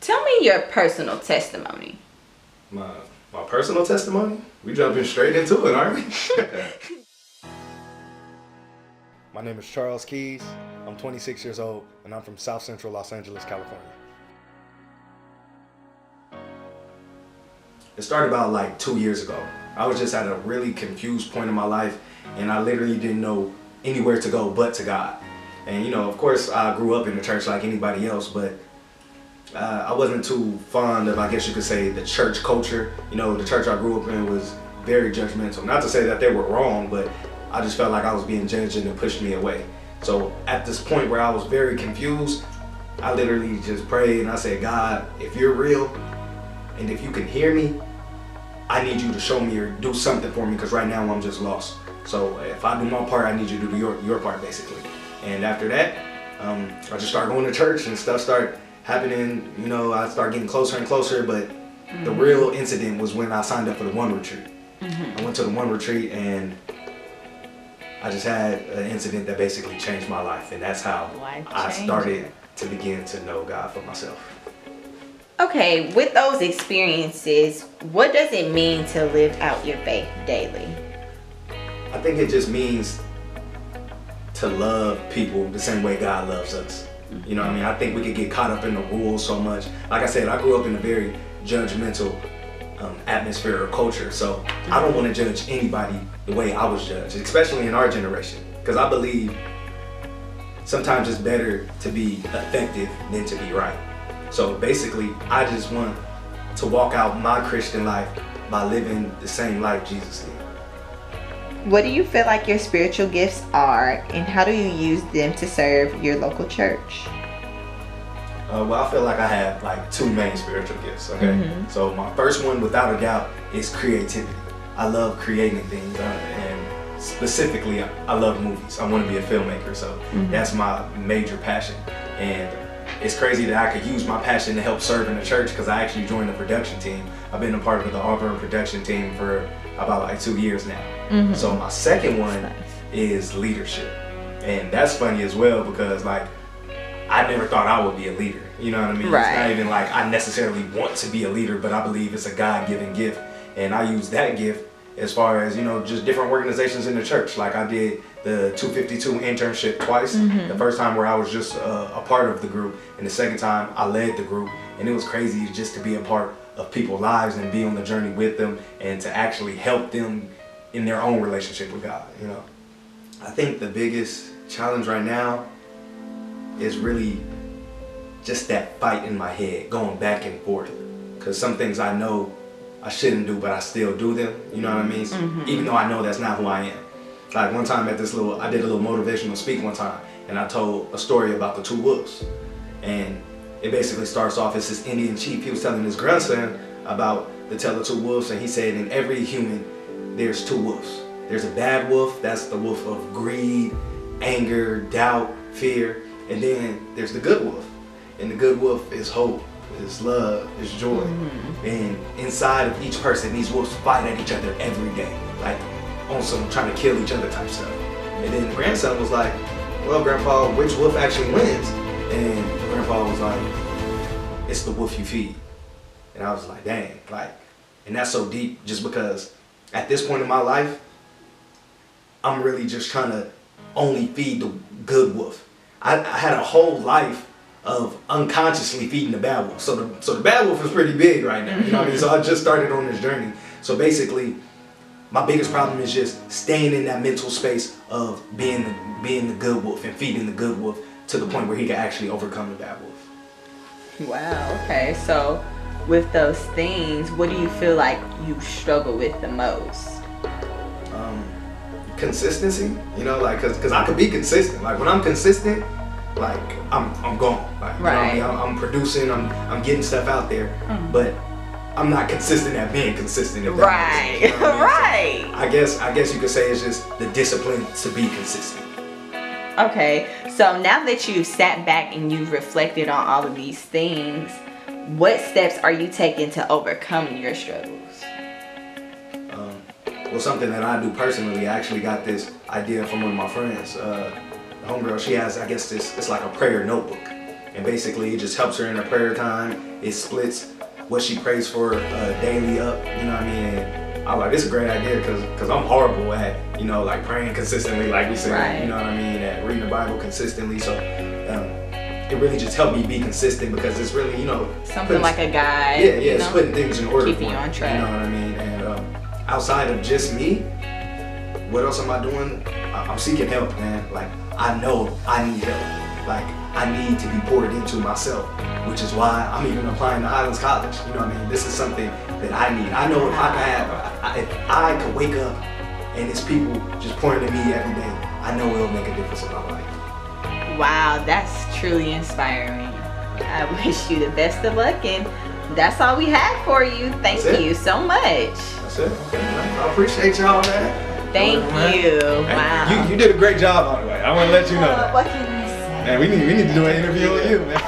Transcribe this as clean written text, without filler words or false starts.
Tell me your personal testimony. My personal testimony? We jumping straight into it, aren't we? My name is Charles Keys. I'm 26 years old, and I'm from South Central Los Angeles, California. It started about like 2 years ago. I was just at a really confused point in my life, and I literally didn't know anywhere to go but to God. And you know, of course, I grew up in the church like anybody else, but I wasn't too fond of, I guess you could say, the church culture. You know, the church I grew up in was very judgmental. Not to say that they were wrong, but I just felt like I was being judged and it pushed me away. So at this point where I was very confused, I literally just prayed and I said, God, if you're real and if you can hear me, I need you to show me or do something for me, because right now I'm just lost. So if I do my part, I need you to do your part, basically. And after that, I just started going to church and stuff started happening. You know, I started getting closer and closer, but the real incident was when I signed up for the one retreat. I went to the one retreat and I just had an incident that basically changed my life, and that's how I started to begin to know God for myself. Okay, with those experiences, what does it mean to live out your faith daily? I think it just means to love people the same way God loves us. You know what I mean? I think we could get caught up in the rules so much. Like I said, I grew up in a very judgmental atmosphere or culture, so I don't want to judge anybody the way I was judged, especially in our generation, because I believe sometimes it's better to be effective than to be right. So basically, I just want to walk out my Christian life by living the same life Jesus did. What do you feel like your spiritual gifts are, and how do you use them to serve your local church? Well, I feel like I have like two main spiritual gifts, okay? So my first one, without a doubt, is creativity. I love creating things, and specifically, I love movies. I want to be a filmmaker, so that's my major passion. And it's crazy that I could use my passion to help serve in the church, because I actually joined the production team. I've been a part of the Auburn production team for about like 2 years now. So my second one is leadership. And that's funny as well, because like, I never thought I would be a leader. You know what I mean? Right. It's not even like I necessarily want to be a leader, but I believe it's a God-given gift. And I use that gift as far as, you know, just different organizations in the church. Like I did the 252 internship twice. The first time where I was just a part of the group, and the second time I led the group. And it was crazy just to be a part of people's lives and be on the journey with them and to actually help them in their own relationship with God, you know. I think the biggest challenge right now is really just that fight in my head, going back and forth. Because some things I know I shouldn't do, but I still do them, you know what I mean? Even though I know that's not who I am. Like one time at this I did a little motivational speak one time, and I told a story about the two wolves. And it basically starts off as this Indian chief. He was telling his grandson about the tale of two wolves, and he said in every human, there's two wolves. There's a bad wolf, that's the wolf of greed, anger, doubt, fear. And then there's the good wolf. And the good wolf is hope, is love, is joy. And inside of each person, these wolves fight at each other every day. Like on some trying to kill each other type stuff. And then the grandson was like, well, Grandpa, which wolf actually wins? And Grandpa was like, it's the wolf you feed. And I was like, dang, like, and that's so deep, just because at this point in my life, I'm really just trying to only feed the good wolf. I had a whole life of unconsciously feeding the bad wolf. So the bad wolf is pretty big right now. You know what I mean? So I just started on this journey. So basically, my biggest problem is just staying in that mental space of being the good wolf and feeding the good wolf to the point where he can actually overcome the bad wolf. Wow, okay. So with those things, what do you feel like you struggle with the most? Consistency, you know, like, cause I could be consistent. Like when I'm consistent, like I'm gone. Like, you know what I mean? I'm producing, I'm getting stuff out there, but I'm not consistent at being consistent. If that makes sense, you know what I mean? So I guess you could say it's just the discipline to be consistent. Okay, so now that you've sat back and you've reflected on all of these things, what steps are you taking to overcome your struggles? Well, something that I do personally, I actually got this idea from one of my friends. The homegirl, she has, I guess it's like a prayer notebook. and basically it just helps her in her prayer time. It splits what she prays for daily up, you know what I mean? And I was like, this is a great idea because I'm horrible at, you know, like praying consistently, like we said, Right. you know what I mean, at reading the Bible consistently. So it really just helped me be consistent because it's really, you know, Something like a guide. yeah, you it's know? putting things in order. Keeping for you me, on track. You know what I mean? And outside of just me, what else am I doing? I'm seeking help, man. Like, I know I need help. Like, I need to be poured into myself, which is why I'm even applying to Highlands College. You know what I mean? This is something that I need. I know if I could wake up and it's people just pouring to me every day, I know it'll make a difference in my life. Wow, that's truly inspiring. I wish you the best of luck, and that's all we have for you. Thank That's it. you so much. That's it. Okay, man. I appreciate y'all, man. Thank you. Hey, Wow. you did a great job, by the way. I want to let you know that. What can I say? Man, we need to do an interview with you, man.